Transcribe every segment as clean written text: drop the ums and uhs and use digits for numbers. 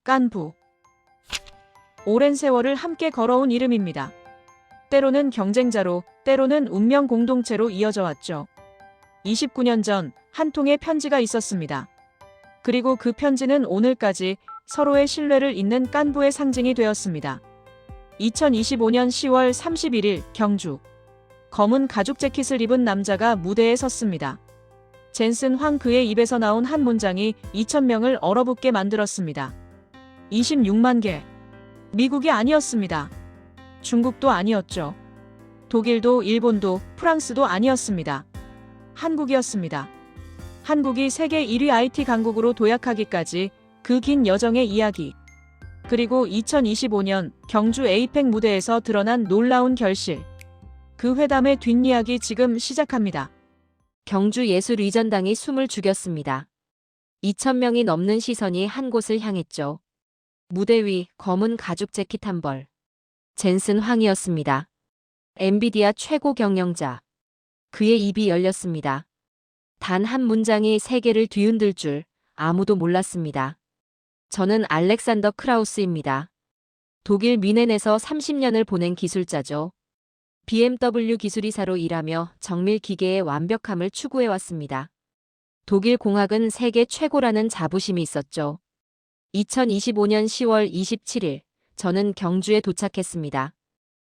깐부. 오랜 세월을 함께 걸어온 이름입니다. 때로는 경쟁자로, 때로는 운명 공동체로 이어져 왔죠. 29년 전 한 통의 편지가 있었습니다. 그리고 그 편지는 오늘까지 서로의 신뢰를 잇는 깐부의 상징이 되었습니다. 2025년 10월 31일 경주. 검은 가죽 재킷을 입은 남자가 무대에 섰습니다. 젠슨 황, 그의 입에서 나온 한 문장이 2,000명을 얼어붙게 만들었습니다. 26만 개. 미국이 아니었습니다. 중국도 아니었죠. 독일도 일본도 프랑스도 아니었습니다. 한국이었습니다. 한국이 세계 1위 IT 강국으로 도약하기까지 그 긴 여정의 이야기. 그리고 2025년 경주 에이펙 무대에서 드러난 놀라운 결실. 그 회담의 뒷이야기 지금 시작합니다. 경주 예술의전당이 숨을 죽였습니다. 2,000명이 넘는 시선이 한 곳을 향했죠. 무대 위 검은 가죽 재킷 한 벌. 젠슨 황이었습니다. 엔비디아 최고 경영자. 그의 입이 열렸습니다. 단 한 문장이 세계를 뒤흔들 줄 아무도 몰랐습니다. 저는 알렉산더 크라우스입니다. 독일 뮌헨에서 30년을 보낸 기술자죠. BMW 기술이사로 일하며 정밀 기계의 완벽함을 추구해왔습니다. 독일 공학은 세계 최고라는 자부심이 있었죠. 2025년 10월 27일, 저는 경주에 도착했습니다.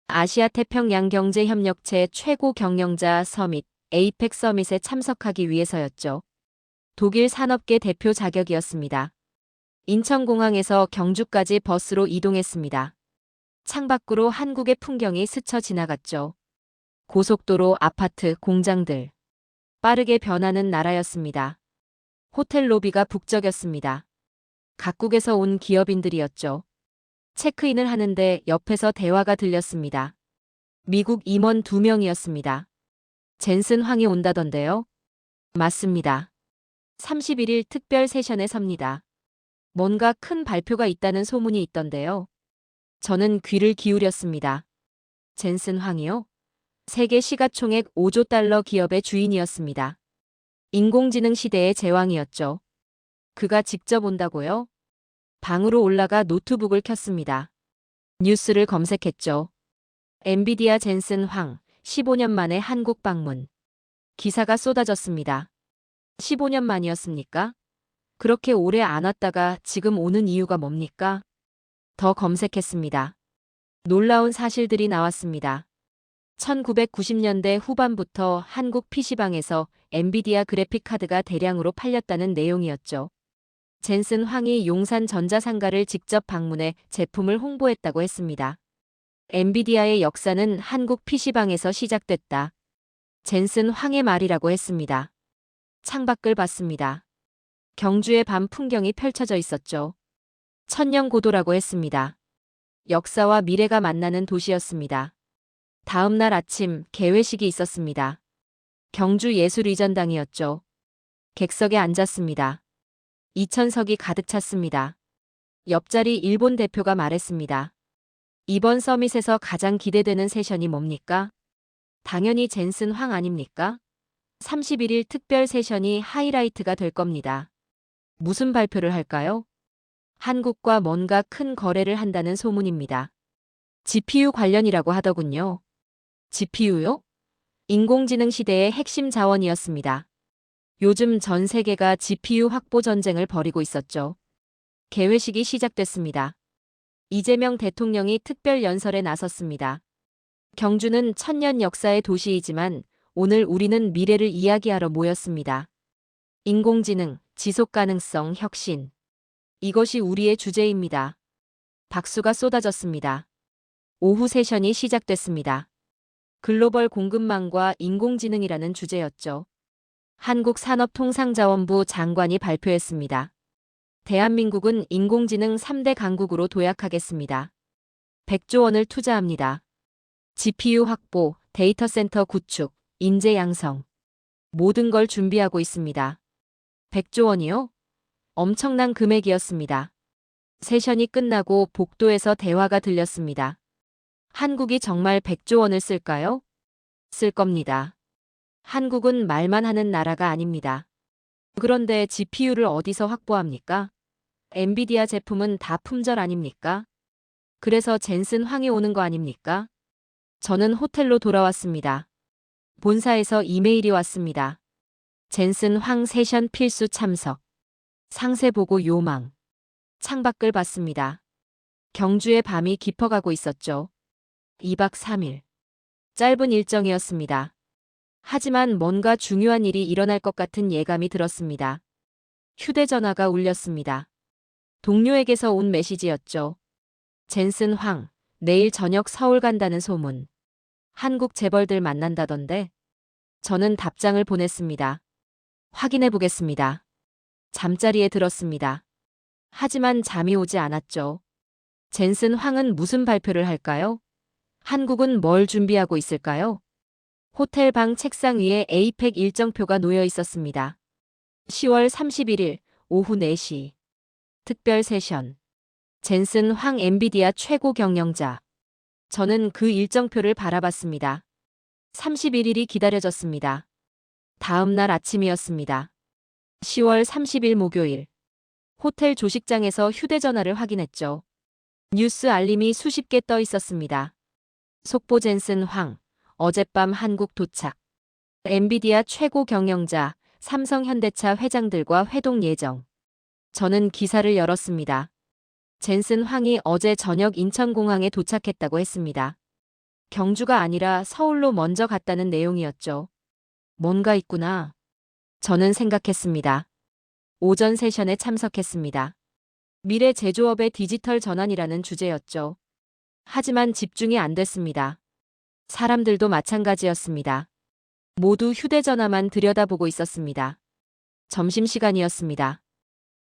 아시아 태평양 경제협력체 최고 경영자 서밋, 에이펙 서밋에 참석하기 위해서였죠. 독일 산업계 대표 자격이었습니다. 인천공항에서 경주까지 버스로 이동했습니다. 창밖으로 한국의 풍경이 스쳐 지나갔죠. 고속도로, 아파트, 공장들. 빠르게 변하는 나라였습니다. 호텔 로비가 북적였습니다. 각국에서 온 기업인들이었죠. 체크인을 하는데 옆에서 대화가 들렸습니다. 미국 임원 2명이었습니다. 젠슨 황이 온다던데요? 맞습니다. 31일 특별 세션에 섭니다. 뭔가 큰 발표가 있다는 소문이 있던데요. 저는 귀를 기울였습니다. 젠슨 황이요? 세계 시가총액 5조 달러 기업의 주인이었습니다. 인공지능 시대의 제왕이었죠. 그가 직접 온다고요? 방으로 올라가 노트북을 켰습니다. 뉴스를 검색했죠. 엔비디아 젠슨 황, 15년 만에 한국 방문. 기사가 쏟아졌습니다. 15년 만이었습니까? 그렇게 오래 안 왔다가 지금 오는 이유가 뭡니까? 더 검색했습니다. 놀라운 사실들이 나왔습니다. 1990년대 후반부터 한국 PC방에서 엔비디아 그래픽 카드가 대량으로 팔렸다는 내용이었죠. 젠슨 황이 용산 전자상가를 직접 방문해 제품을 홍보했다고 했습니다. 엔비디아의 역사는 한국 PC방에서 시작됐다. 젠슨 황의 말이라고 했습니다. 창밖을 봤습니다. 경주의 밤 풍경이 펼쳐져 있었죠. 천년고도라고 했습니다. 역사와 미래가 만나는 도시였습니다. 다음 날 아침 개회식이 있었습니다. 경주 예술의전당이었죠. 객석에 앉았습니다. 2,000석이 가득 찼습니다. 옆자리 일본 대표가 말했습니다. 이번 서밋에서 가장 기대되는 세션이 뭡니까? 당연히 젠슨 황 아닙니까? 31일 특별 세션이 하이라이트가 될 겁니다. 무슨 발표를 할까요? 한국과 뭔가 큰 거래를 한다는 소문입니다. GPU 관련이라고 하더군요. GPU요? 인공지능 시대의 핵심 자원이었습니다. 요즘 전 세계가 GPU 확보 전쟁을 벌이고 있었죠. 개회식이 시작됐습니다. 이재명 대통령이 특별 연설에 나섰습니다. 경주는 1000년 역사의 도시이지만 오늘 우리는 미래를 이야기하러 모였습니다. 인공지능, 지속가능성, 혁신. 이것이 우리의 주제입니다. 박수가 쏟아졌습니다. 오후 세션이 시작됐습니다. 글로벌 공급망과 인공지능이라는 주제였죠. 한국산업통상자원부 장관이 발표했습니다. 대한민국은 인공지능 3대 강국으로 도약하겠습니다. 100조 원을 투자합니다. GPU 확보, 데이터 센터 구축, 인재 양성. 모든 걸 준비하고 있습니다. 100조 원이요? 엄청난 금액이었습니다. 세션이 끝나고 복도에서 대화가 들렸습니다. 한국이 정말 100조 원을 쓸까요? 쓸 겁니다. 한국은 말만 하는 나라가 아닙니다. 그런데 GPU를 어디서 확보합니까? 엔비디아 제품은 다 품절 아닙니까? 그래서 젠슨 황이 오는 거 아닙니까? 저는 호텔로 돌아왔습니다. 본사에서 이메일이 왔습니다. 젠슨 황 세션 필수 참석. 상세 보고 요망. 창밖을 봤습니다. 경주의 밤이 깊어가고 있었죠. 2박 3일. 짧은 일정이었습니다. 하지만 뭔가 중요한 일이 일어날 것 같은 예감이 들었습니다. 휴대전화가 울렸습니다. 동료에게서 온 메시지였죠. 젠슨 황, 내일 저녁 서울 간다는 소문. 한국 재벌들 만난다던데. 저는 답장을 보냈습니다. 확인해 보겠습니다. 잠자리에 들었습니다. 하지만 잠이 오지 않았죠. 젠슨 황은 무슨 발표를 할까요? 한국은 뭘 준비하고 있을까요? 호텔 방 책상 위에 에이펙 일정표가 놓여 있었습니다. 10월 31일 오후 4시. 특별 세션. 젠슨 황 엔비디아 최고 경영자. 저는 그 일정표를 바라봤습니다. 31일이 기다려졌습니다. 다음 날 아침이었습니다. 10월 30일 목요일. 호텔 조식장에서 휴대전화를 확인했죠. 뉴스 알림이 수십 개 떠 있었습니다. 속보 젠슨 황, 어젯밤 한국 도착. 엔비디아 최고 경영자, 삼성 현대차 회장들과 회동 예정. 저는 기사를 열었습니다. 젠슨 황이 어제 저녁 인천공항에 도착했다고 했습니다. 경주가 아니라 서울로 먼저 갔다는 내용이었죠. 뭔가 있구나. 저는 생각했습니다. 오전 세션에 참석했습니다. 미래 제조업의 디지털 전환이라는 주제였죠. 하지만 집중이 안 됐습니다. 사람들도 마찬가지였습니다. 모두 휴대전화만 들여다보고 있었습니다. 점심시간이었습니다.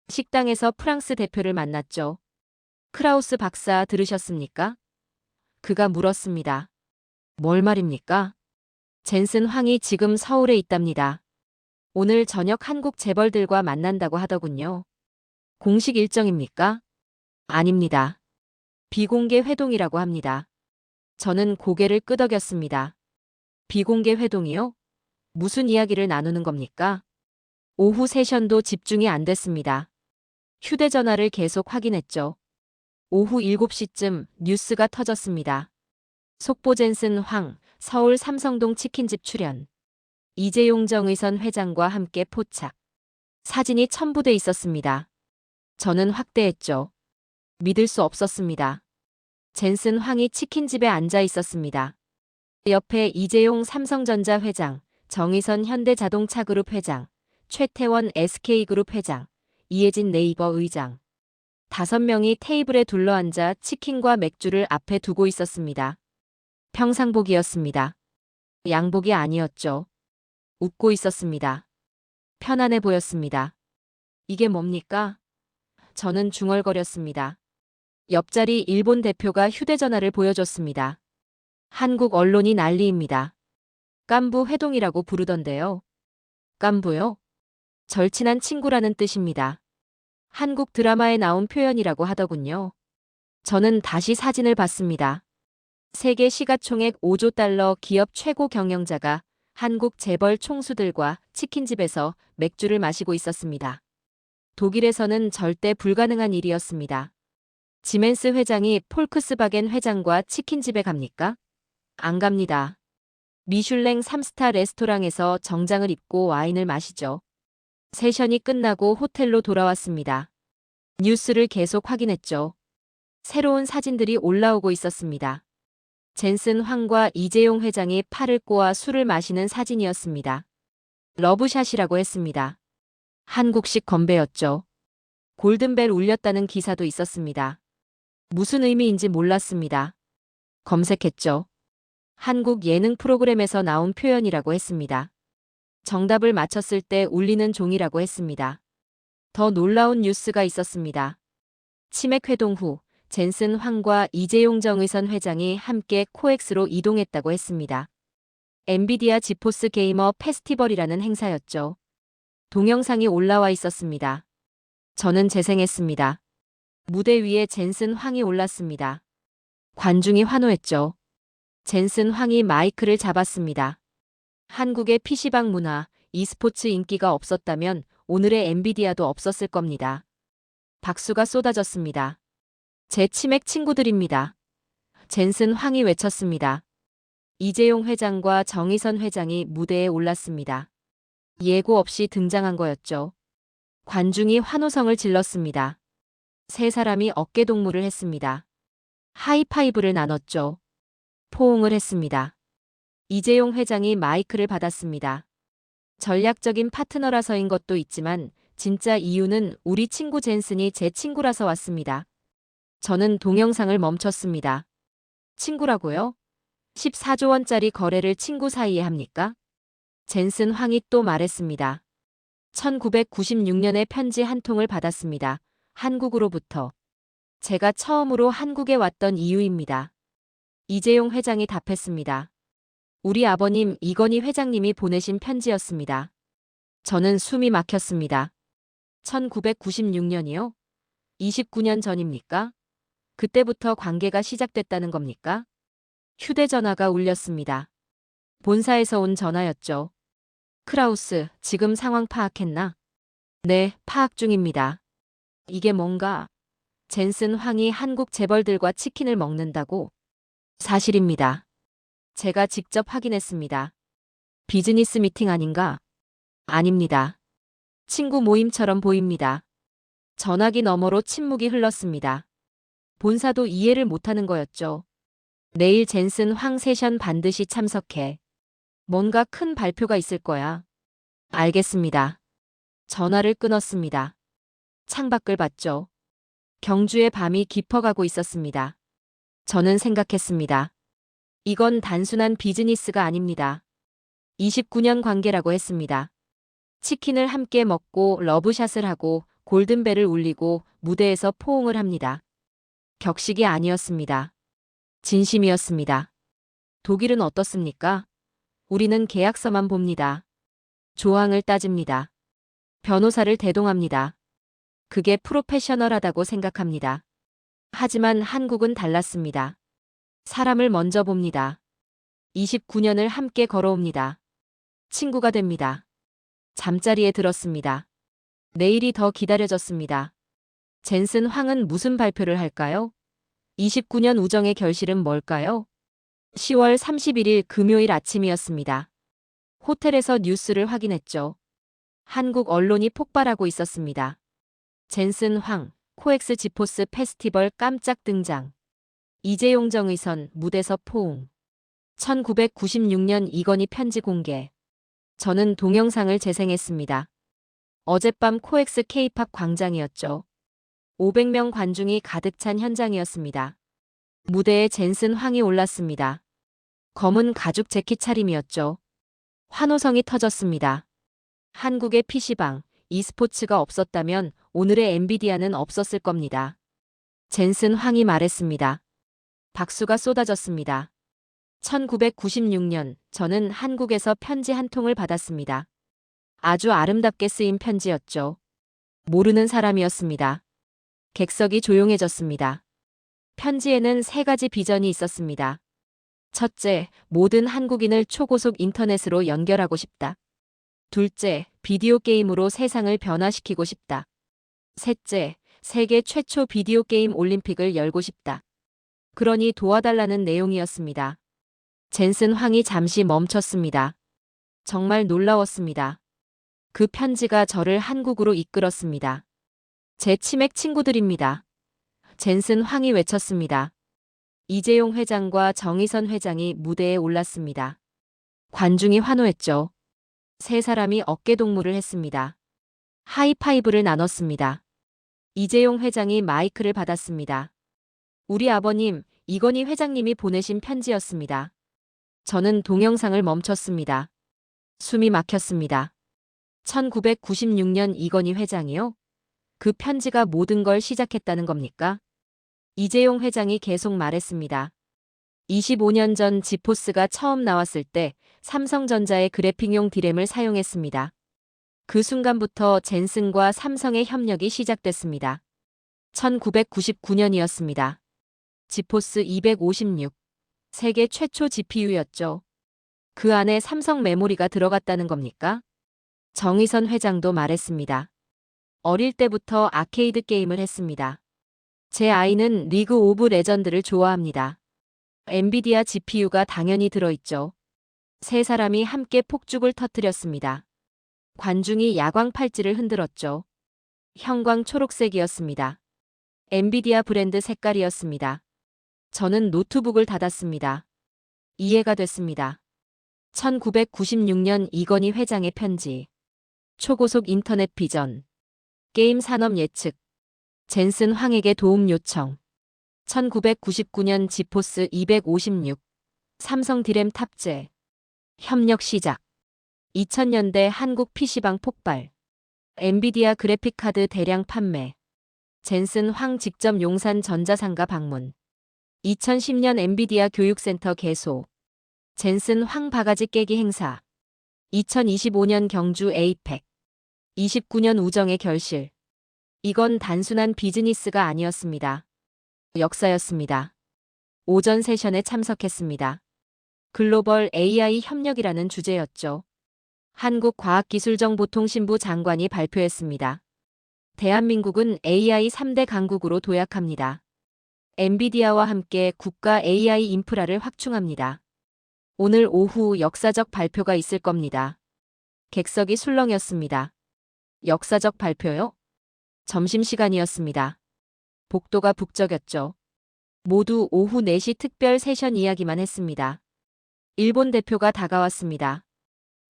식당에서 프랑스 대표를 만났죠. 크라우스 박사 들으셨습니까? 그가 물었습니다. 뭘 말입니까? 젠슨 황이 지금 서울에 있답니다. 오늘 저녁 한국 재벌들과 만난다고 하더군요. 공식 일정입니까? 아닙니다. 비공개 회동이라고 합니다. 저는 고개를 끄덕였습니다. 비공개 회동이요? 무슨 이야기를 나누는 겁니까? 오후 세션도 집중이 안 됐습니다. 휴대전화를 계속 확인했죠. 오후 7시쯤 뉴스가 터졌습니다. 속보 젠슨 황, 서울 삼성동 치킨집 출연. 이재용 정의선 회장과 함께 포착. 사진이 첨부돼 있었습니다. 저는 확대했죠. 믿을 수 없었습니다. 젠슨 황이 치킨집에 앉아 있었습니다. 옆에 이재용 삼성전자 회장, 정의선 현대자동차그룹 회장, 최태원 SK그룹 회장, 이해진 네이버 의장. 5명이 테이블에 둘러앉아 치킨과 맥주를 앞에 두고 있었습니다. 평상복이었습니다. 양복이 아니었죠. 웃고 있었습니다. 편안해 보였습니다. 이게 뭡니까? 저는 중얼거렸습니다. 옆자리 일본 대표가 휴대전화를 보여줬습니다. 한국 언론이 난리입니다. 깐부 회동이라고 부르던데요. 깐부요? 절친한 친구라는 뜻입니다. 한국 드라마에 나온 표현이라고 하더군요. 저는 다시 사진을 봤습니다. 세계 시가총액 5조 달러 기업 최고 경영자가 한국 재벌 총수들과 치킨집에서 맥주를 마시고 있었습니다. 독일에서는 절대 불가능한 일이었습니다. 지멘스 회장이 폴크스바겐 회장과 치킨집에 갑니까? 안 갑니다. 미슐랭 3스타 레스토랑에서 정장을 입고 와인을 마시죠. 세션이 끝나고 호텔로 돌아왔습니다. 뉴스를 계속 확인했죠. 새로운 사진들이 올라오고 있었습니다. 젠슨 황과 이재용 회장이 팔을 꼬아 술을 마시는 사진이었습니다. 러브샷이라고 했습니다. 한국식 건배였죠. 골든벨 울렸다는 기사도 있었습니다. 무슨 의미인지 몰랐습니다. 검색했죠. 한국 예능 프로그램에서 나온 표현이라고 했습니다. 정답을 맞췄을 때 울리는 종이라고 했습니다. 더 놀라운 뉴스가 있었습니다. 치맥 회동 후 젠슨 황과 이재용 정의선 회장이 함께 코엑스로 이동했다고 했습니다. 엔비디아 지포스 게이머 페스티벌이라는 행사였죠. 동영상이 올라와 있었습니다. 저는 재생했습니다. 무대 위에 젠슨 황이 올랐습니다. 관중이 환호했죠. 젠슨 황이 마이크를 잡았습니다. 한국의 PC방 문화, e스포츠 인기가 없었다면 오늘의 엔비디아도 없었을 겁니다. 박수가 쏟아졌습니다. 제 치맥 친구들입니다. 젠슨 황이 외쳤습니다. 이재용 회장과 정의선 회장이 무대에 올랐습니다. 예고 없이 등장한 거였죠. 관중이 환호성을 질렀습니다. 세 사람이 어깨동무를 했습니다. 하이파이브를 나눴죠. 포옹을 했습니다. 이재용 회장이 마이크를 받았습니다. 전략적인 파트너라서인 것도 있지만 진짜 이유는 우리 친구 젠슨이 제 친구라서 왔습니다. 저는 동영상을 멈췄습니다. 친구라고요? 14조 원짜리 거래를 친구 사이에 합니까? 젠슨 황이 또 말했습니다. 1996년에 편지 한 통을 받았습니다. 한국으로부터. 제가 처음으로 한국에 왔던 이유입니다. 이재용 회장이 답했습니다. 우리 아버님 이건희 회장님이 보내신 편지였습니다. 저는 숨이 막혔습니다. 1996년이요? 29년 전입니까? 그때부터 관계가 시작됐다는 겁니까? 휴대전화가 울렸습니다. 본사에서 온 전화였죠. 크라우스, 지금 상황 파악했나? 네, 파악 중입니다. 이게 뭔가? 젠슨 황이 한국 재벌들과 치킨을 먹는다고? 사실입니다. 제가 직접 확인했습니다. 비즈니스 미팅 아닌가? 아닙니다. 친구 모임처럼 보입니다. 전화기 너머로 침묵이 흘렀습니다. 본사도 이해를 못하는 거였죠. 내일 젠슨 황 세션 반드시 참석해. 뭔가 큰 발표가 있을 거야. 알겠습니다. 전화를 끊었습니다. 창밖을 봤죠. 경주의 밤이 깊어가고 있었습니다. 저는 생각했습니다. 이건 단순한 비즈니스가 아닙니다. 29년 관계라고 했습니다. 치킨을 함께 먹고 러브샷을 하고 골든벨을 울리고 무대에서 포옹을 합니다. 격식이 아니었습니다. 진심이었습니다. 독일은 어떻습니까? 우리는 계약서만 봅니다. 조항을 따집니다. 변호사를 대동합니다. 그게 프로페셔널하다고 생각합니다. 하지만 한국은 달랐습니다. 사람을 먼저 봅니다. 29년을 함께 걸어옵니다. 친구가 됩니다. 잠자리에 들었습니다. 내일이 더 기다려졌습니다. 젠슨 황은 무슨 발표를 할까요? 29년 우정의 결실은 뭘까요? 10월 31일 금요일 아침이었습니다. 호텔에서 뉴스를 확인했죠. 한국 언론이 폭발하고 있었습니다. 젠슨 황, 코엑스 지포스 페스티벌 깜짝 등장. 이재용 정의선 무대서 포옹. 1996년 이건희 편지 공개. 저는 동영상을 재생했습니다. 어젯밤 코엑스 K-팝 광장이었죠. 500명 관중이 가득 찬 현장이었습니다. 무대에 젠슨 황이 올랐습니다. 검은 가죽 재킷 차림이었죠. 환호성이 터졌습니다. 한국의 PC방, e스포츠가 없었다면 오늘의 엔비디아는 없었을 겁니다. 젠슨 황이 말했습니다. 박수가 쏟아졌습니다. 1996년 저는 한국에서 편지 한 통을 받았습니다. 아주 아름답게 쓰인 편지였죠. 모르는 사람이었습니다. 객석이 조용해졌습니다. 편지에는 세 가지 비전이 있었습니다. 첫째, 모든 한국인을 초고속 인터넷으로 연결하고 싶다. 둘째, 비디오 게임으로 세상을 변화시키고 싶다. 셋째, 세계 최초 비디오 게임 올림픽을 열고 싶다. 그러니 도와달라는 내용이었습니다. 젠슨 황이 잠시 멈췄습니다. 정말 놀라웠습니다. 그 편지가 저를 한국으로 이끌었습니다. 제 치맥 친구들입니다. 젠슨 황이 외쳤습니다. 이재용 회장과 정의선 회장이 무대에 올랐습니다. 관중이 환호했죠. 세 사람이 어깨동무를 했습니다. 하이파이브를 나눴습니다. 이재용 회장이 마이크를 받았습니다. 우리 아버님, 이건희 회장님이 보내신 편지였습니다. 저는 동영상을 멈췄습니다. 숨이 막혔습니다. 1996년 이건희 회장이요? 그 편지가 모든 걸 시작했다는 겁니까? 이재용 회장이 계속 말했습니다. 25년 전 지포스가 처음 나왔을 때 삼성전자의 그래픽용 디램을 사용했습니다. 그 순간부터 젠슨과 삼성의 협력이 시작됐습니다. 1999년이었습니다. 지포스 256, 세계 최초 GPU였죠. 그 안에 삼성 메모리가 들어갔다는 겁니까? 정의선 회장도 말했습니다. 어릴 때부터 아케이드 게임을 했습니다. 제 아이는 리그 오브 레전드를 좋아합니다. 엔비디아 GPU가 당연히 들어있죠. 세 사람이 함께 폭죽을 터뜨렸습니다. 관중이 야광 팔찌를 흔들었죠. 형광 초록색이었습니다. 엔비디아 브랜드 색깔이었습니다. 저는 노트북을 닫았습니다. 이해가 됐습니다. 1996년 이건희 회장의 편지. 초고속 인터넷 비전. 게임 산업 예측. 젠슨 황에게 도움 요청. 1999년 지포스 256. 삼성 디램 탑재. 협력 시작. 2000년대 한국 PC방 폭발. 엔비디아 그래픽카드 대량 판매. 젠슨 황 직접 용산 전자상가 방문. 2010년 엔비디아 교육센터 개소. 젠슨 황 바가지 깨기 행사. 2025년 경주 에이펙. 29년 우정의 결실. 이건 단순한 비즈니스가 아니었습니다. 역사였습니다. 오전 세션에 참석했습니다. 글로벌 AI 협력이라는 주제였죠. 한국과학기술정보통신부 장관이 발표했습니다. 대한민국은 AI 3대 강국으로 도약합니다. 엔비디아와 함께 국가 AI 인프라를 확충합니다. 오늘 오후 역사적 발표가 있을 겁니다. 객석이 술렁였습니다. 역사적 발표요? 점심시간이었습니다. 복도가 북적였죠. 모두 오후 4시 특별 세션 이야기만 했습니다. 일본 대표가 다가왔습니다.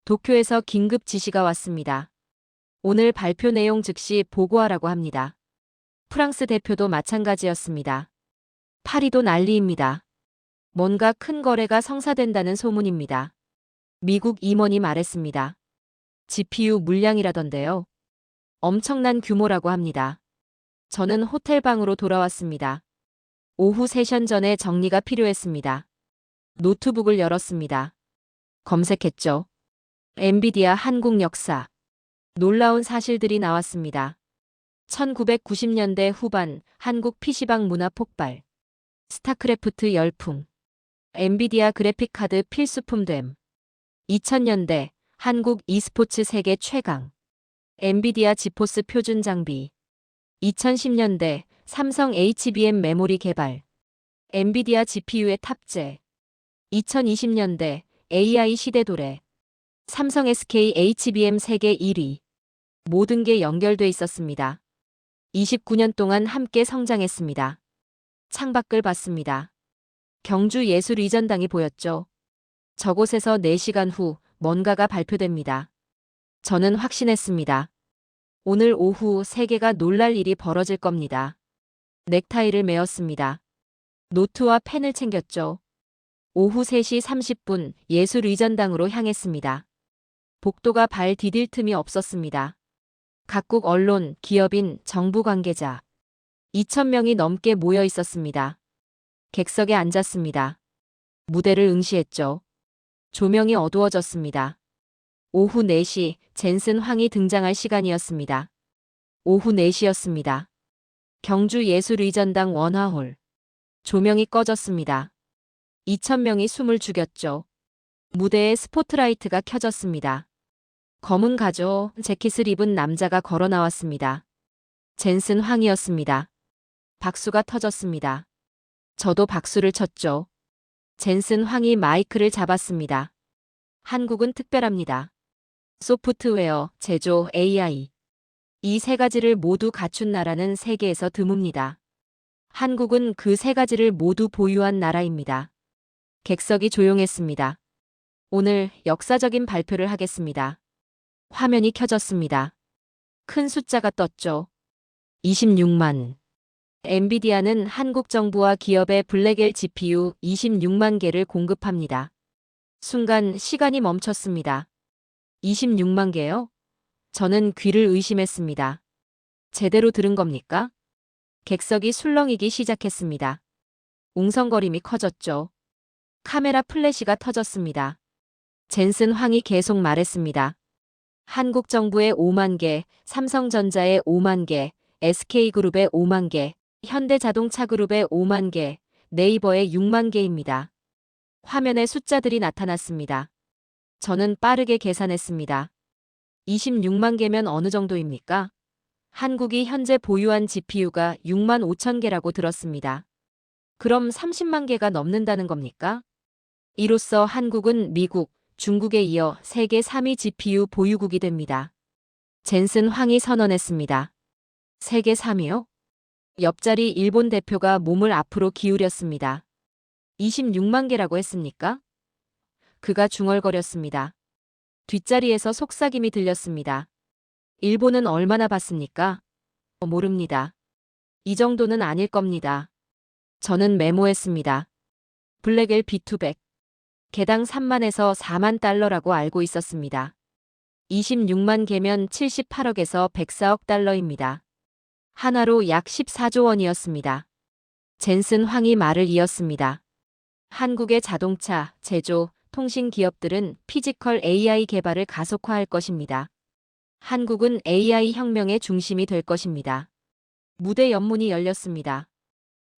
도쿄에서 긴급 지시가 왔습니다. 오늘 발표 내용 즉시 보고하라고 합니다. 프랑스 대표도 마찬가지였습니다. 파리도 난리입니다. 뭔가 큰 거래가 성사된다는 소문입니다. 미국 임원이 말했습니다. GPU 물량이라던데요. 엄청난 규모라고 합니다. 저는 호텔방으로 돌아왔습니다. 오후 세션 전에 정리가 필요했습니다. 노트북을 열었습니다. 검색했죠. 엔비디아 한국 역사. 놀라운 사실들이 나왔습니다. 1990년대 후반 한국 PC방 문화 폭발. 스타크래프트 열풍. 엔비디아 그래픽카드 필수품됨. 2000년대 한국 e스포츠 세계 최강. 엔비디아 지포스 표준 장비. 2010년대 삼성 HBM 메모리 개발. 엔비디아 GPU의 탑재. 2020년대 AI 시대 도래. 삼성 SK HBM 세계 1위. 모든 게 연결돼 있었습니다. 29년 동안 함께 성장했습니다. 창밖을 봤습니다. 경주 예술이전당이 보였죠. 저곳에서 4시간 후 뭔가가 발표됩니다. 저는 확신했습니다. 오늘 오후 세계가 놀랄 일이 벌어질 겁니다. 넥타이를 메었습니다. 노트와 펜을 챙겼죠. 오후 3시 30분 예술의전당으로 향했습니다. 복도가 발 디딜 틈이 없었습니다. 각국 언론, 기업인, 정부 관계자 2,000명이 넘게 모여 있었습니다. 객석에 앉았습니다. 무대를 응시했죠. 조명이 어두워졌습니다. 오후 4시 젠슨 황이 등장할 시간이었습니다. 오후 4시였습니다. 경주 예술의전당 원화홀. 조명이 꺼졌습니다. 2,000명이 숨을 죽였죠. 무대에 스포트라이트가 켜졌습니다. 검은 가조, 재킷을 입은 남자가 걸어 나왔습니다. 젠슨 황이었습니다. 박수가 터졌습니다. 저도 박수를 쳤죠. 젠슨 황이 마이크를 잡았습니다. 한국은 특별합니다. 소프트웨어, 제조, AI. 이 세 가지를 모두 갖춘 나라는 세계에서 드뭅니다. 한국은 그 세 가지를 모두 보유한 나라입니다. 객석이 조용했습니다. 오늘 역사적인 발표를 하겠습니다. 화면이 켜졌습니다. 큰 숫자가 떴죠. 26만. 엔비디아는 한국 정부와 기업에 블랙엘 GPU 26만 개를 공급합니다. 순간 시간이 멈췄습니다. 26만 개요? 저는 귀를 의심했습니다. 제대로 들은 겁니까? 객석이 술렁이기 시작했습니다. 웅성거림이 커졌죠. 카메라 플래시가 터졌습니다. 젠슨 황이 계속 말했습니다. 한국 정부의 5만 개, 삼성전자의 5만 개, SK그룹의 5만 개, 현대자동차그룹의 5만 개, 네이버의 6만 개입니다. 화면에 숫자들이 나타났습니다. 저는 빠르게 계산했습니다. 26만 개면 어느 정도입니까? 한국이 현재 보유한 GPU가 6만 5천 개라고 들었습니다. 그럼 30만 개가 넘는다는 겁니까? 이로써 한국은 미국, 중국에 이어 세계 3위 GPU 보유국이 됩니다. 젠슨 황이 선언했습니다. 세계 3위요? 옆자리 일본 대표가 몸을 앞으로 기울였습니다. 26만 개라고 했습니까? 그가 중얼거렸습니다. 뒷자리에서 속삭임이 들렸습니다. 일본은 얼마나 받습니까? 모릅니다. 이 정도는 아닐 겁니다. 저는 메모했습니다. 블랙엘 B200. 개당 3만에서 4만 달러라고 알고 있었습니다. 26만 개면 78억에서 104억 달러입니다. 하나로 약 14조 원이었습니다. 젠슨 황이 말을 이었습니다. 한국의 자동차, 제조, 통신 기업들은 피지컬 AI 개발을 가속화할 것입니다. 한국은 AI 혁명의 중심이 될 것입니다. 무대 연문이 열렸습니다.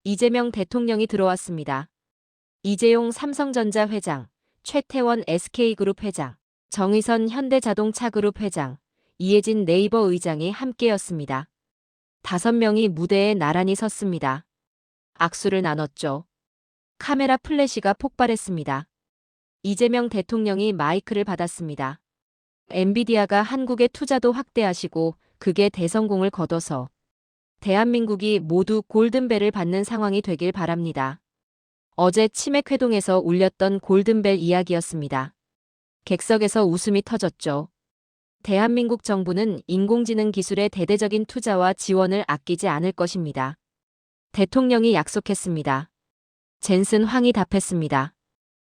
이재명 대통령이 들어왔습니다. 이재용 삼성전자 회장, 최태원 SK그룹 회장, 정의선 현대자동차그룹 회장, 이해진 네이버 의장이 함께였습니다. 5명이 무대에 나란히 섰습니다. 악수를 나눴죠. 카메라 플래시가 폭발했습니다. 이재명 대통령이 마이크를 받았습니다. 엔비디아가 한국의 투자도 확대하시고 그게 대성공을 거둬서 대한민국이 모두 골든벨을 받는 상황이 되길 바랍니다. 어제 치맥회동에서 울렸던 골든벨 이야기였습니다. 객석에서 웃음이 터졌죠. 대한민국 정부는 인공지능 기술의 대대적인 투자와 지원을 아끼지 않을 것입니다. 대통령이 약속했습니다. 젠슨 황이 답했습니다.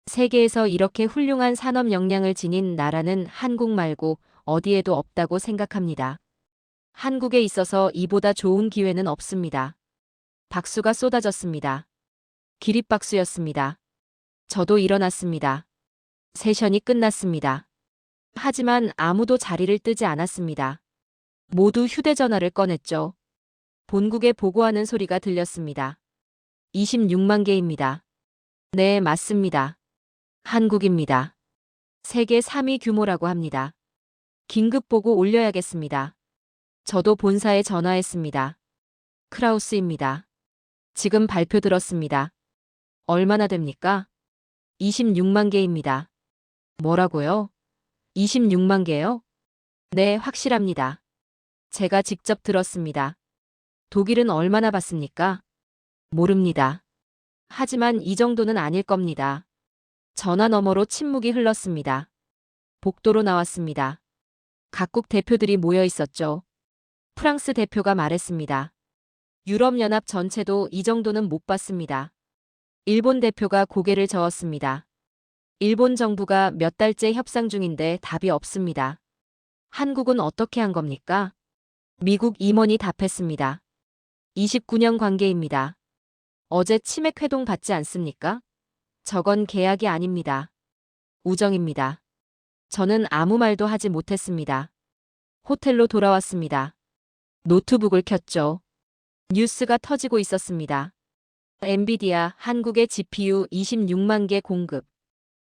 세계에서 이렇게 훌륭한 산업 역량을 지닌 나라는 한국 말고 어디에도 없다고 생각합니다. 한국에 있어서 이보다 좋은 기회는 없습니다. 박수가 쏟아졌습니다. 기립박수였습니다. 저도 일어났습니다. 세션이 끝났습니다. 하지만 아무도 자리를 뜨지 않았습니다. 모두 휴대전화를 꺼냈죠. 본국에 보고하는 소리가 들렸습니다. 26만 개입니다. 네, 맞습니다. 한국입니다. 세계 3위 규모라고 합니다. 긴급 보고 올려야겠습니다. 저도 본사에 전화했습니다. 크라우스입니다. 지금 발표 들었습니다. 얼마나 됩니까? 26만 개입니다. 뭐라고요? 26만 개요? 네, 확실합니다. 제가 직접 들었습니다. 독일은 얼마나 받습니까? 모릅니다. 하지만 이 정도는 아닐 겁니다. 전화 너머로 침묵이 흘렀습니다. 복도로 나왔습니다. 각국 대표들이 모여 있었죠. 프랑스 대표가 말했습니다. 유럽연합 전체도 이 정도는 못 받습니다. 일본 대표가 고개를 저었습니다. 일본 정부가 몇 달째 협상 중인데 답이 없습니다. 한국은 어떻게 한 겁니까? 미국 임원이 답했습니다. 29년 관계입니다. 어제 치맥회동 받지 않습니까? 저건 계약이 아닙니다. 우정입니다. 저는 아무 말도 하지 못했습니다. 호텔로 돌아왔습니다. 노트북을 켰죠. 뉴스가 터지고 있었습니다. 엔비디아 한국의 GPU 26만 개 공급.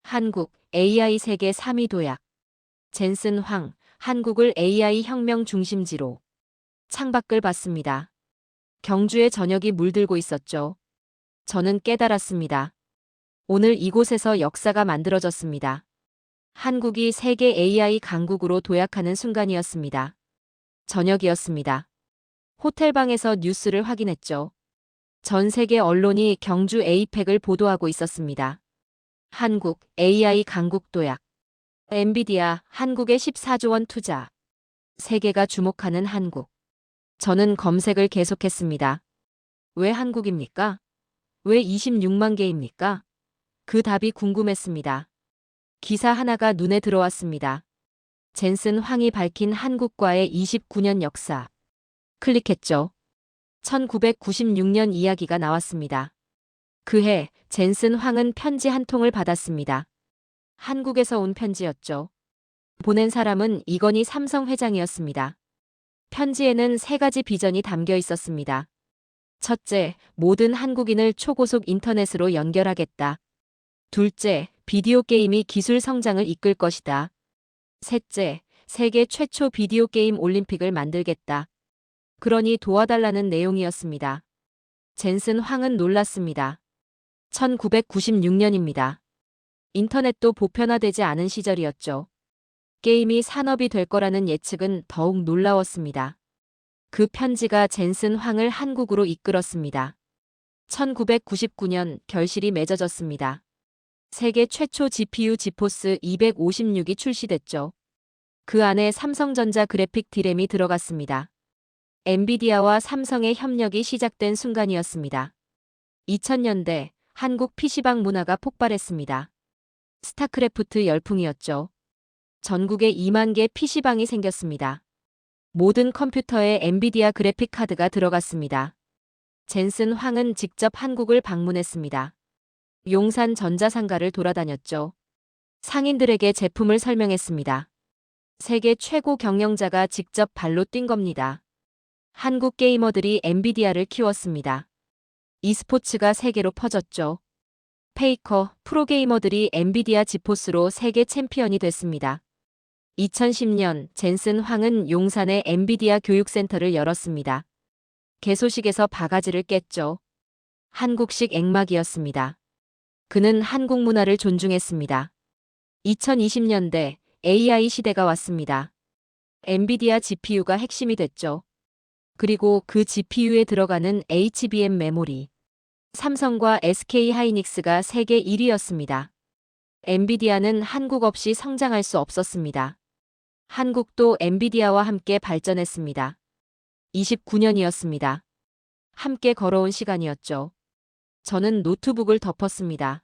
한국 AI 세계 3위 도약. 젠슨 황 한국을 AI 혁명 중심지로. 창밖을 봤습니다. 경주의 저녁이 물들고 있었죠. 저는 깨달았습니다. 오늘 이곳에서 역사가 만들어졌습니다. 한국이 세계 AI 강국으로 도약하는 순간이었습니다. 저녁이었습니다. 호텔방에서 뉴스를 확인했죠. 전 세계 언론이 경주 에이펙을 보도하고 있었습니다. 한국 AI 강국 도약. 엔비디아 한국에 14조 원 투자. 세계가 주목하는 한국. 저는 검색을 계속했습니다. 왜 한국입니까? 왜 26만 개입니까? 그 답이 궁금했습니다. 기사 하나가 눈에 들어왔습니다. 젠슨 황이 밝힌 한국과의 29년 역사. 클릭했죠. 1996년 이야기가 나왔습니다. 그해 젠슨 황은 편지 한 통을 받았습니다. 한국에서 온 편지였죠. 보낸 사람은 이건희 삼성 회장이었습니다. 편지에는 3가지 비전이 담겨 있었습니다. 첫째, 모든 한국인을 초고속 인터넷으로 연결하겠다. 둘째, 비디오 게임이 기술 성장을 이끌 것이다. 셋째, 세계 최초 비디오 게임 올림픽을 만들겠다. 그러니 도와달라는 내용이었습니다. 젠슨 황은 놀랐습니다. 1996년입니다. 인터넷도 보편화되지 않은 시절이었죠. 게임이 산업이 될 거라는 예측은 더욱 놀라웠습니다. 그 편지가 젠슨 황을 한국으로 이끌었습니다. 1999년 결실이 맺어졌습니다. 세계 최초 GPU 지포스 256이 출시됐죠. 그 안에 삼성전자 그래픽 D램이 들어갔습니다. 엔비디아와 삼성의 협력이 시작된 순간이었습니다. 2000년대 한국 PC방 문화가 폭발했습니다. 스타크래프트 열풍이었죠. 전국에 2만 개 PC방이 생겼습니다. 모든 컴퓨터에 엔비디아 그래픽 카드가 들어갔습니다. 젠슨 황은 직접 한국을 방문했습니다. 용산 전자상가를 돌아다녔죠. 상인들에게 제품을 설명했습니다. 세계 최고 경영자가 직접 발로 뛴 겁니다. 한국 게이머들이 엔비디아를 키웠습니다. e스포츠가 세계로 퍼졌죠. 페이커, 프로게이머들이 엔비디아 지포스로 세계 챔피언이 됐습니다. 2010년 젠슨 황은 용산에 엔비디아 교육센터를 열었습니다. 개소식에서 바가지를 깼죠. 한국식 액막이었습니다. 그는 한국 문화를 존중했습니다. 2020년대 AI 시대가 왔습니다. 엔비디아 GPU가 핵심이 됐죠. 그리고 그 GPU에 들어가는 HBM 메모리. 삼성과 SK 하이닉스가 세계 1위였습니다. 엔비디아는 한국 없이 성장할 수 없었습니다. 한국도 엔비디아와 함께 발전했습니다. 29년이었습니다. 함께 걸어온 시간이었죠. 저는 노트북을 덮었습니다.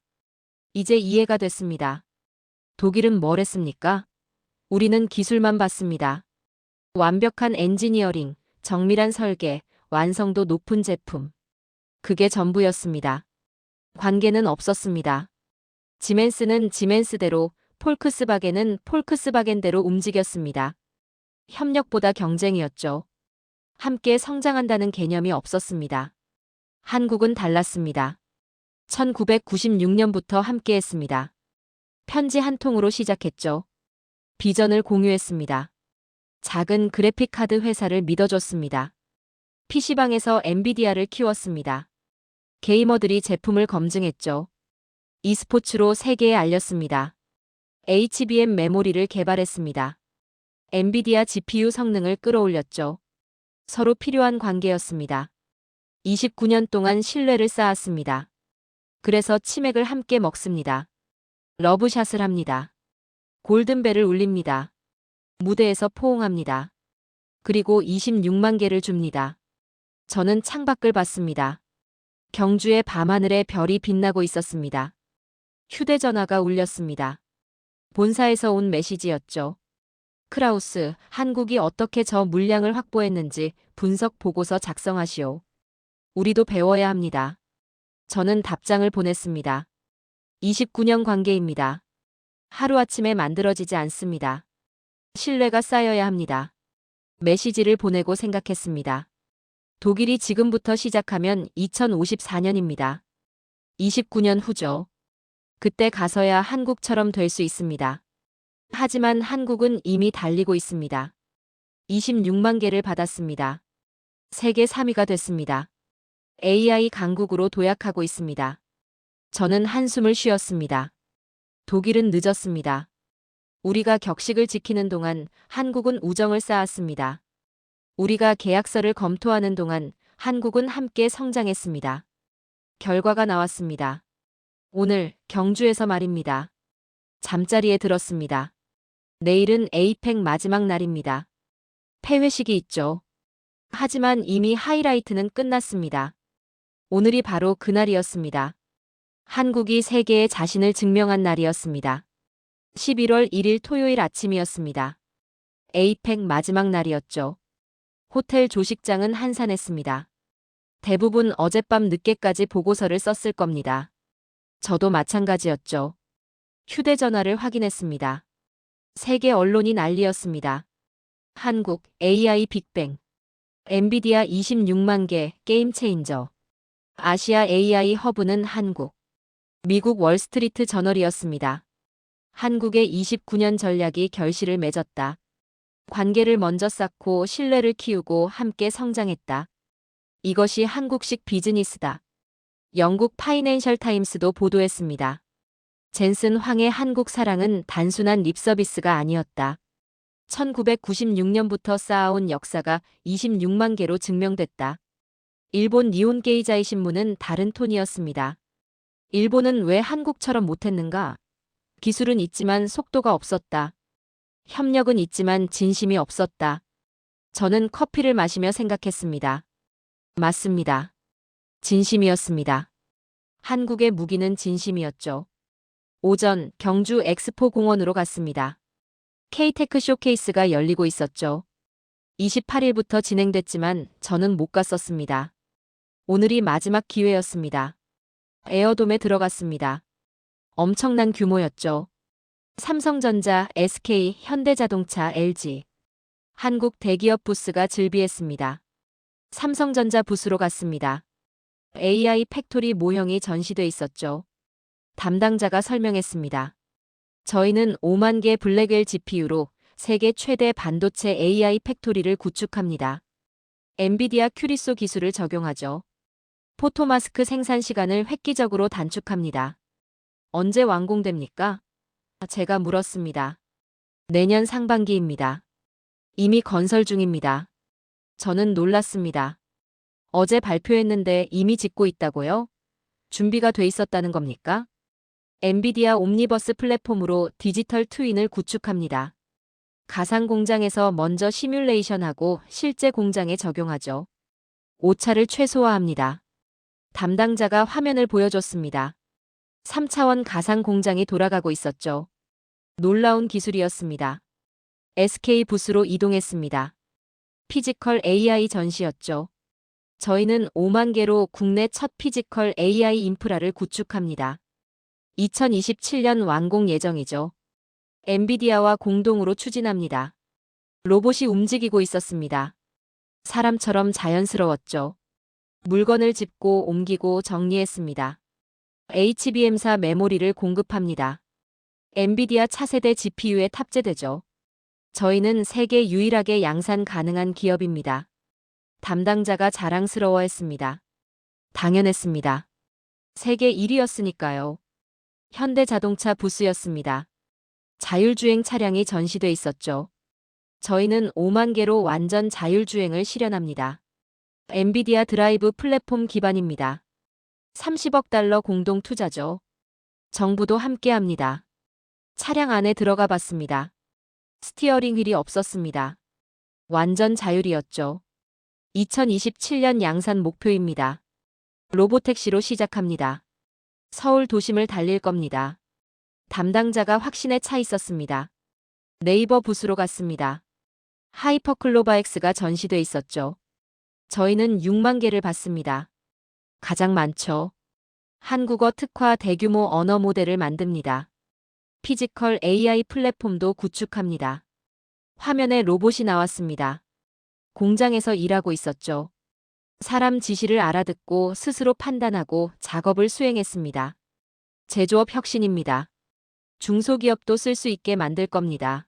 이제 이해가 됐습니다. 독일은 뭘 했습니까? 우리는 기술만 봤습니다. 완벽한 엔지니어링, 정밀한 설계, 완성도 높은 제품. 그게 전부였습니다. 관계는 없었습니다. 지멘스는 지멘스대로, 폴크스바겐은 폴크스바겐대로 움직였습니다. 협력보다 경쟁이었죠. 함께 성장한다는 개념이 없었습니다. 한국은 달랐습니다. 1996년부터 함께했습니다. 편지 한 통으로 시작했죠. 비전을 공유했습니다. 작은 그래픽카드 회사를 믿어줬습니다. PC방에서 엔비디아를 키웠습니다. 게이머들이 제품을 검증했죠. e스포츠로 세계에 알렸습니다. HBM 메모리를 개발했습니다. 엔비디아 GPU 성능을 끌어올렸죠. 서로 필요한 관계였습니다. 29년 동안 신뢰를 쌓았습니다. 그래서 치맥을 함께 먹습니다. 러브샷을 합니다. 골든벨을 울립니다. 무대에서 포옹합니다. 그리고 26만 개를 줍니다. 저는 창밖을 봤습니다. 경주의 밤하늘에 별이 빛나고 있었습니다. 휴대전화가 울렸습니다. 본사에서 온 메시지였죠. 크라우스, 한국이 어떻게 저 물량을 확보했는지 분석 보고서 작성하시오. 우리도 배워야 합니다. 저는 답장을 보냈습니다. 29년 관계입니다. 하루아침에 만들어지지 않습니다. 신뢰가 쌓여야 합니다. 메시지를 보내고 생각했습니다. 독일이 지금부터 시작하면 2054년입니다. 29년 후죠. 그때 가서야 한국처럼 될 수 있습니다. 하지만 한국은 이미 달리고 있습니다. 26만 개를 받았습니다. 세계 3위가 됐습니다. AI 강국으로 도약하고 있습니다. 저는 한숨을 쉬었습니다. 독일은 늦었습니다. 우리가 격식을 지키는 동안 한국은 우정을 쌓았습니다. 우리가 계약서를 검토하는 동안 한국은 함께 성장했습니다. 결과가 나왔습니다. 오늘 경주에서 말입니다. 잠자리에 들었습니다. 내일은 에이펙 마지막 날입니다. 폐회식이 있죠. 하지만 이미 하이라이트는 끝났습니다. 오늘이 바로 그날이었습니다. 한국이 세계에 자신을 증명한 날이었습니다. 11월 1일 토요일 아침이었습니다. 에이펙 마지막 날이었죠. 호텔 조식장은 한산했습니다. 대부분 어젯밤 늦게까지 보고서를 썼을 겁니다. 저도 마찬가지였죠. 휴대전화를 확인했습니다. 세계 언론이 난리였습니다. 한국, AI 빅뱅. 엔비디아 26만 개, 게임 체인저. 아시아 AI 허브는 한국. 미국 월스트리트 저널이었습니다. 한국의 29년 전략이 결실을 맺었다. 관계를 먼저 쌓고 신뢰를 키우고 함께 성장했다. 이것이 한국식 비즈니스다. 영국 파이낸셜 타임스도 보도했습니다. 젠슨 황의 한국 사랑은 단순한 립서비스가 아니었다. 1996년부터 쌓아온 역사가 26만 개로 증명됐다. 일본 니혼 게이자이 신문은 다른 톤이었습니다. 일본은 왜 한국처럼 못했는가? 기술은 있지만 속도가 없었다. 협력은 있지만 진심이 없었다. 저는 커피를 마시며 생각했습니다. 맞습니다. 진심이었습니다. 한국의 무기는 진심이었죠. 오전 경주 엑스포 공원으로 갔습니다. K-테크 쇼케이스가 열리고 있었죠. 28일부터 진행됐지만 저는 못 갔었습니다. 오늘이 마지막 기회였습니다. 에어돔에 들어갔습니다. 엄청난 규모였죠. 삼성전자, SK, 현대자동차, LG. 한국 대기업 부스가 즐비했습니다. 삼성전자 부스로 갔습니다. AI 팩토리 모형이 전시돼 있었죠. 담당자가 설명했습니다. 저희는 5만 개 블랙웰 GPU로 세계 최대 반도체 AI 팩토리를 구축합니다. 엔비디아 큐리소 기술을 적용하죠. 포토마스크 생산 시간을 획기적으로 단축합니다. 언제 완공됩니까? 제가 물었습니다. 내년 상반기입니다. 이미 건설 중입니다. 저는 놀랐습니다. 어제 발표했는데 이미 짓고 있다고요? 준비가 돼 있었다는 겁니까? 엔비디아 옴니버스 플랫폼으로 디지털 트윈을 구축합니다. 가상 공장에서 먼저 시뮬레이션하고 실제 공장에 적용하죠. 오차를 최소화합니다. 담당자가 화면을 보여줬습니다. 3차원 가상 공장이 돌아가고 있었죠. 놀라운 기술이었습니다. SK 부스로 이동했습니다. 피지컬 AI 전시였죠. 저희는 5만 개로 국내 첫 피지컬 AI 인프라를 구축합니다. 2027년 완공 예정이죠. 엔비디아와 공동으로 추진합니다. 로봇이 움직이고 있었습니다. 사람처럼 자연스러웠죠. 물건을 짚고 옮기고 정리했습니다. HBM사 메모리를 공급합니다. 엔비디아 차세대 GPU에 탑재되죠. 저희는 세계 유일하게 양산 가능한 기업입니다. 담당자가 자랑스러워했습니다. 당연했습니다. 세계 1위였으니까요. 현대자동차 부스였습니다. 자율주행 차량이 전시돼 있었죠. 저희는 5만 개로 완전 자율주행을 실현합니다. 엔비디아 드라이브 플랫폼 기반입니다. 30억 달러 공동 투자죠. 정부도 함께합니다. 차량 안에 들어가 봤습니다. 스티어링 휠이 없었습니다. 완전 자율이었죠. 2027년 양산 목표입니다. 로보택시로 시작합니다. 서울 도심을 달릴 겁니다. 담당자가 확신에 차 있었습니다. 네이버 부스로 갔습니다. 하이퍼클로바엑스가 전시돼 있었죠. 저희는 6만 개를 받습니다. 가장 많죠. 한국어 특화 대규모 언어 모델을 만듭니다. 피지컬 AI 플랫폼도 구축합니다. 화면에 로봇이 나왔습니다. 공장에서 일하고 있었죠. 사람 지시를 알아듣고 스스로 판단하고 작업을 수행했습니다. 제조업 혁신입니다. 중소기업도 쓸 수 있게 만들 겁니다.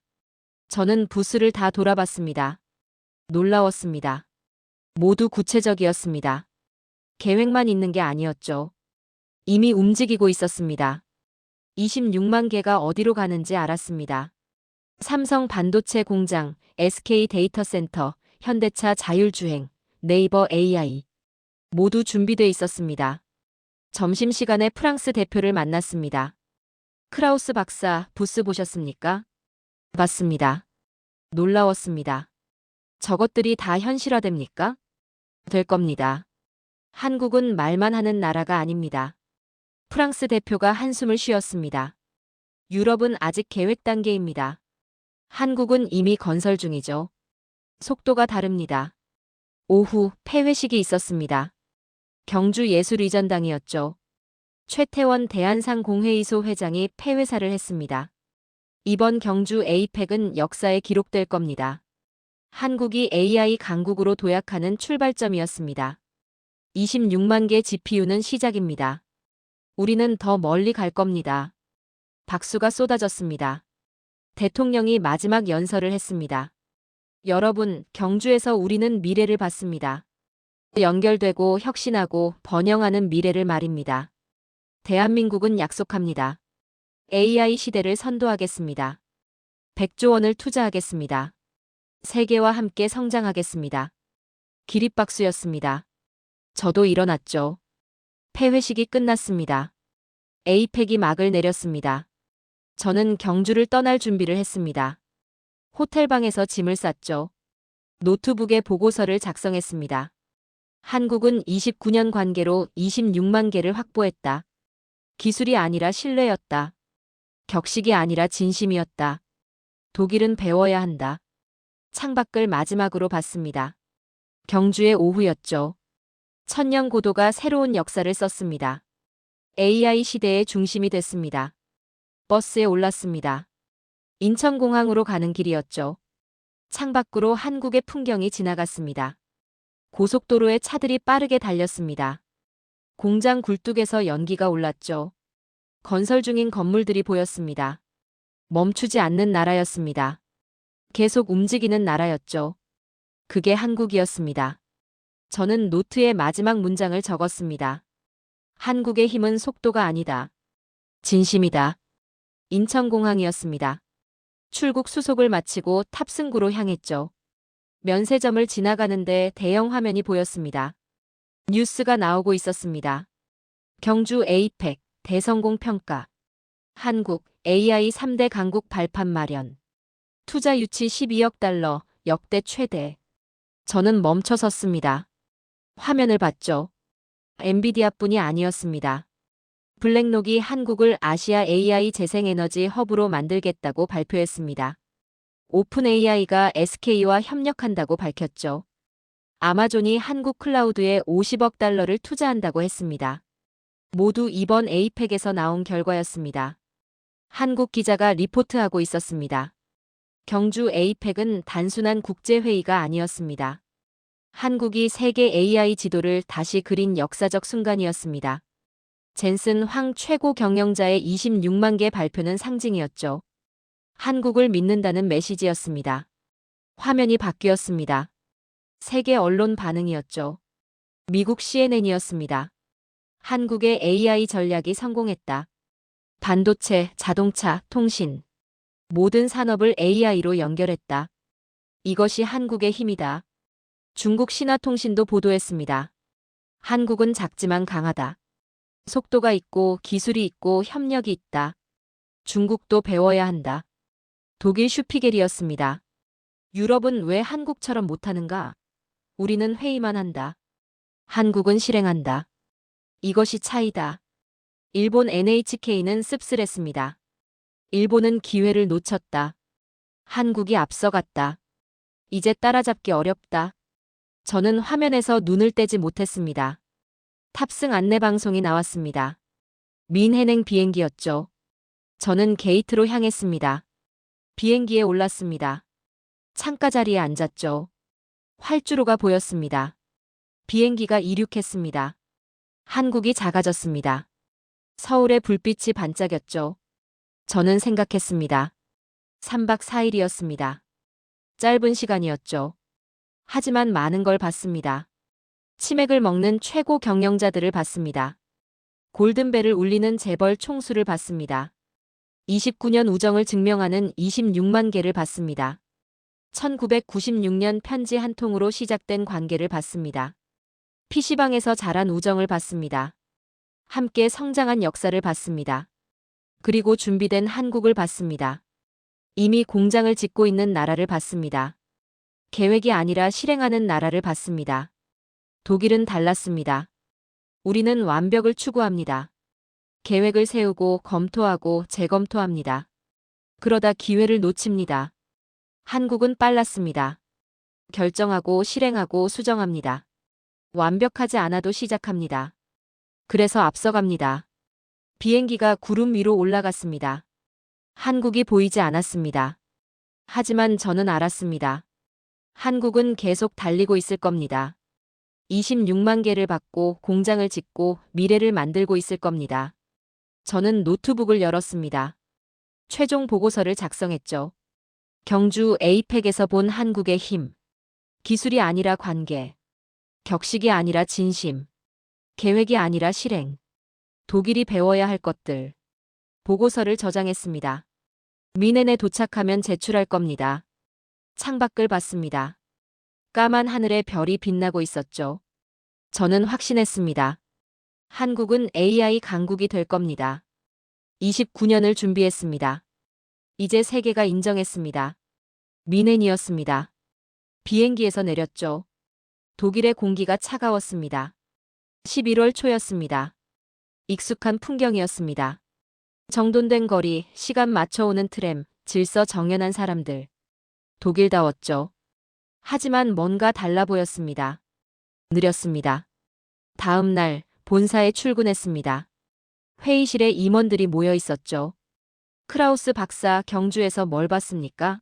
저는 부스를 다 돌아봤습니다. 놀라웠습니다. 모두 구체적이었습니다. 계획만 있는 게 아니었죠. 이미 움직이고 있었습니다. 26만 개가 어디로 가는지 알았습니다. 삼성 반도체 공장, SK 데이터 센터, 현대차 자율주행, 네이버 AI. 모두 준비돼 있었습니다. 점심시간에 프랑스 대표를 만났습니다. 크라우스 박사, 부스 보셨습니까? 봤습니다. 놀라웠습니다. 저것들이 다 현실화됩니까? 될 겁니다. 한국은 말만 하는 나라가 아닙니다. 프랑스 대표가 한숨을 쉬었습니다. 유럽은 아직 계획 단계입니다. 한국은 이미 건설 중이죠. 속도가 다릅니다. 오후 폐회식이 있었습니다. 경주 예술의전당이었죠. 최태원 대한상공회의소 회장이 폐회사를 했습니다. 이번 경주 에이펙은 역사에 기록될 겁니다. 한국이 AI 강국으로 도약하는 출발점이었습니다. 26만 개 GPU는 시작입니다. 우리는 더 멀리 갈 겁니다. 박수가 쏟아졌습니다. 대통령이 마지막 연설을 했습니다. 여러분, 경주에서 우리는 미래를 봤습니다. 연결되고 혁신하고 번영하는 미래를 말입니다. 대한민국은 약속합니다. AI 시대를 선도하겠습니다. 100조 원을 투자하겠습니다. 세계와 함께 성장하겠습니다. 기립박수였습니다. 저도 일어났죠. 폐회식이 끝났습니다. 에이펙이 막을 내렸습니다. 저는 경주를 떠날 준비를 했습니다. 호텔방에서 짐을 쌌죠. 노트북에 보고서를 작성했습니다. 한국은 29년 관계로 26만 개를 확보했다. 기술이 아니라 신뢰였다. 격식이 아니라 진심이었다. 독일은 배워야 한다. 창밖을 마지막으로 봤습니다. 경주의 오후였죠. 천년 고도가 새로운 역사를 썼습니다. AI 시대의 중심이 됐습니다. 버스에 올랐습니다. 인천공항으로 가는 길이었죠. 창밖으로 한국의 풍경이 지나갔습니다. 고속도로에 차들이 빠르게 달렸습니다. 공장 굴뚝에서 연기가 올랐죠. 건설 중인 건물들이 보였습니다. 멈추지 않는 나라였습니다. 계속 움직이는 나라였죠. 그게 한국이었습니다. 저는 노트에 마지막 문장을 적었습니다. 한국의 힘은 속도가 아니다. 진심이다. 인천공항이었습니다. 출국 수속을 마치고 탑승구로 향했죠. 면세점을 지나가는데 대형 화면이 보였습니다. 뉴스가 나오고 있었습니다. 경주 에이펙 대성공 평가. 한국 AI 3대 강국 발판 마련. 투자 유치 12억 달러, 역대 최대. 저는 멈춰 섰습니다. 화면을 봤죠. 엔비디아뿐이 아니었습니다. 블랙록이 한국을 아시아 AI 재생에너지 허브로 만들겠다고 발표했습니다. 오픈 AI가 SK와 협력한다고 밝혔죠. 아마존이 한국 클라우드에 50억 달러를 투자한다고 했습니다. 모두 이번 에이펙에서 나온 결과였습니다. 한국 기자가 리포트하고 있었습니다. 경주 에이펙은 단순한 국제회의가 아니었습니다. 한국이 세계 AI 지도를 다시 그린 역사적 순간이었습니다. 젠슨 황 최고 경영자의 26만 개 발표는 상징이었죠. 한국을 믿는다는 메시지였습니다. 화면이 바뀌었습니다. 세계 언론 반응이었죠. 미국 CNN이었습니다. 한국의 AI 전략이 성공했다. 반도체, 자동차, 통신. 모든 산업을 AI로 연결했다. 이것이 한국의 힘이다. 중국 신화통신도 보도했습니다. 한국은 작지만 강하다. 속도가 있고 기술이 있고 협력이 있다. 중국도 배워야 한다. 독일 슈피겔이었습니다. 유럽은 왜 한국처럼 못하는가? 우리는 회의만 한다. 한국은 실행한다. 이것이 차이다. 일본 NHK는 씁쓸했습니다. 일본은 기회를 놓쳤다. 한국이 앞서갔다. 이제 따라잡기 어렵다. 저는 화면에서 눈을 떼지 못했습니다. 탑승 안내 방송이 나왔습니다. 민해행 비행기였죠. 저는 게이트로 향했습니다. 비행기에 올랐습니다. 창가 자리에 앉았죠. 활주로가 보였습니다. 비행기가 이륙했습니다. 한국이 작아졌습니다. 서울의 불빛이 반짝였죠. 저는 생각했습니다. 3박 4일이었습니다. 짧은 시간이었죠. 하지만 많은 걸 봤습니다. 치맥을 먹는 최고 경영자들을 봤습니다. 골든벨을 울리는 재벌 총수를 봤습니다. 29년 우정을 증명하는 26만 개를 봤습니다. 1996년 편지 한 통으로 시작된 관계를 봤습니다. PC방에서 자란 우정을 봤습니다. 함께 성장한 역사를 봤습니다. 그리고 준비된 한국을 봤습니다. 이미 공장을 짓고 있는 나라를 봤습니다. 계획이 아니라 실행하는 나라를 봤습니다. 독일은 달랐습니다. 우리는 완벽을 추구합니다. 계획을 세우고 검토하고 재검토합니다. 그러다 기회를 놓칩니다. 한국은 빨랐습니다. 결정하고 실행하고 수정합니다. 완벽하지 않아도 시작합니다. 그래서 앞서갑니다. 비행기가 구름 위로 올라갔습니다. 한국이 보이지 않았습니다. 하지만 저는 알았습니다. 한국은 계속 달리고 있을 겁니다. 26만 개를 받고 공장을 짓고 미래를 만들고 있을 겁니다. 저는 노트북을 열었습니다. 최종 보고서를 작성했죠. 경주 에이펙에서 본 한국의 힘. 기술이 아니라 관계. 격식이 아니라 진심. 계획이 아니라 실행. 독일이 배워야 할 것들. 보고서를 저장했습니다. 미넨에 도착하면 제출할 겁니다. 창밖을 봤습니다. 까만 하늘에 별이 빛나고 있었죠. 저는 확신했습니다. 한국은 AI 강국이 될 겁니다. 29년을 준비했습니다. 이제 세계가 인정했습니다. 미넨이었습니다. 비행기에서 내렸죠. 독일의 공기가 차가웠습니다. 11월 초였습니다. 익숙한 풍경이었습니다. 정돈된 거리, 시간 맞춰오는 트램, 질서 정연한 사람들. 독일다웠죠. 하지만 뭔가 달라 보였습니다. 느렸습니다. 다음 날 본사에 출근했습니다. 회의실에 임원들이 모여 있었죠. 크라우스 박사, 경주에서 뭘 봤습니까?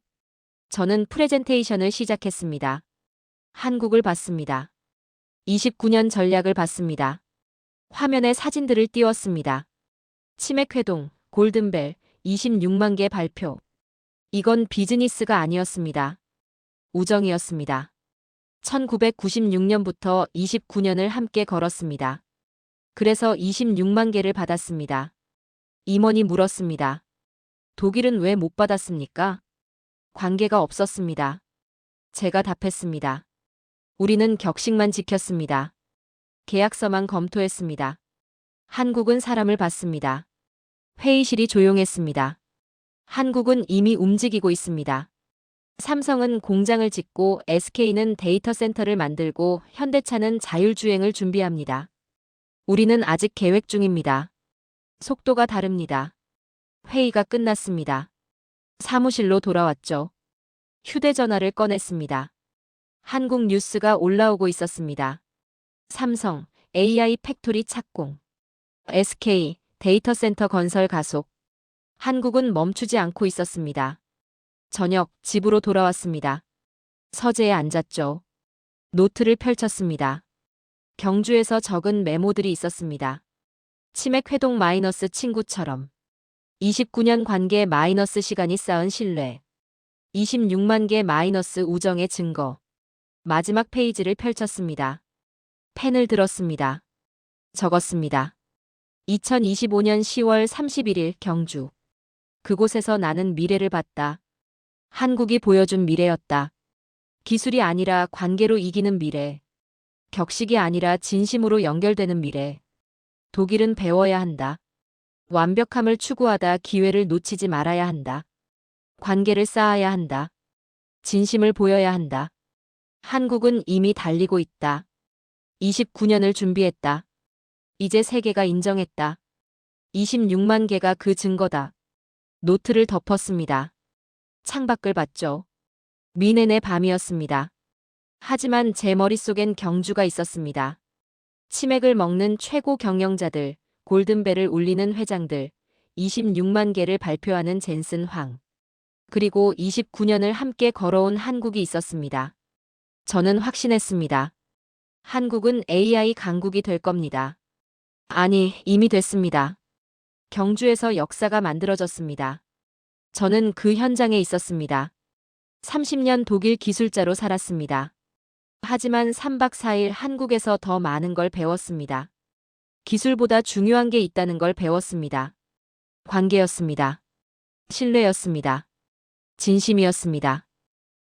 저는 프레젠테이션을 시작했습니다. 한국을 봤습니다. 29년 전략을 봤습니다. 화면에 사진들을 띄웠습니다. 치맥회동, 골든벨, 26만 개 발표. 이건 비즈니스가 아니었습니다. 우정이었습니다. 1996년부터 29년을 함께 걸었습니다. 그래서 26만 개를 받았습니다. 임원이 물었습니다. 독일은 왜 못 받았습니까? 관계가 없었습니다. 제가 답했습니다. 우리는 격식만 지켰습니다. 계약서만 검토했습니다. 한국은 사람을 봤습니다. 회의실이 조용했습니다. 한국은 이미 움직이고 있습니다. 삼성은 공장을 짓고 SK는 데이터 센터를 만들고 현대차는 자율주행을 준비합니다. 우리는 아직 계획 중입니다. 속도가 다릅니다. 회의가 끝났습니다. 사무실로 돌아왔죠. 휴대전화를 꺼냈습니다. 한국 뉴스가 올라오고 있었습니다. 삼성, AI 팩토리 착공. SK, 데이터 센터 건설 가속. 한국은 멈추지 않고 있었습니다. 저녁, 집으로 돌아왔습니다. 서재에 앉았죠. 노트를 펼쳤습니다. 경주에서 적은 메모들이 있었습니다. 치맥 회동 마이너스 친구처럼. 29년 관계 마이너스 시간이 쌓은 신뢰. 26만 개 마이너스 우정의 증거. 마지막 페이지를 펼쳤습니다. 펜을 들었습니다. 적었습니다. 2025년 10월 31일 경주. 그곳에서 나는 미래를 봤다. 한국이 보여준 미래였다. 기술이 아니라 관계로 이기는 미래. 격식이 아니라 진심으로 연결되는 미래. 독일은 배워야 한다. 완벽함을 추구하다 기회를 놓치지 말아야 한다. 관계를 쌓아야 한다. 진심을 보여야 한다. 한국은 이미 달리고 있다. 29년을 준비했다. 이제 세계가 인정했다. 26만 개가 그 증거다. 노트를 덮었습니다. 창밖을 봤죠. 미넨의 밤이었습니다. 하지만 제 머릿속엔 경주가 있었습니다. 치맥을 먹는 최고 경영자들, 골든벨을 울리는 회장들, 26만 개를 발표하는 젠슨 황. 그리고 29년을 함께 걸어온 한국이 있었습니다. 저는 확신했습니다. 한국은 AI 강국이 될 겁니다. 아니, 이미 됐습니다. 경주에서 역사가 만들어졌습니다. 저는 그 현장에 있었습니다. 30년 독일 기술자로 살았습니다. 하지만 3박 4일 한국에서 더 많은 걸 배웠습니다. 기술보다 중요한 게 있다는 걸 배웠습니다. 관계였습니다. 신뢰였습니다. 진심이었습니다.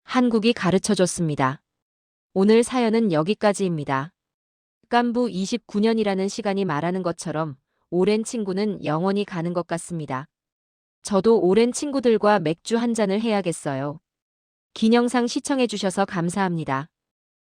한국이 가르쳐줬습니다. 오늘 사연은 여기까지입니다. 깐부 29년이라는 시간이 말하는 것처럼 오랜 친구는 영원히 가는 것 같습니다. 저도 오랜 친구들과 맥주 한 잔을 해야겠어요. 긴 영상 시청해주셔서 감사합니다.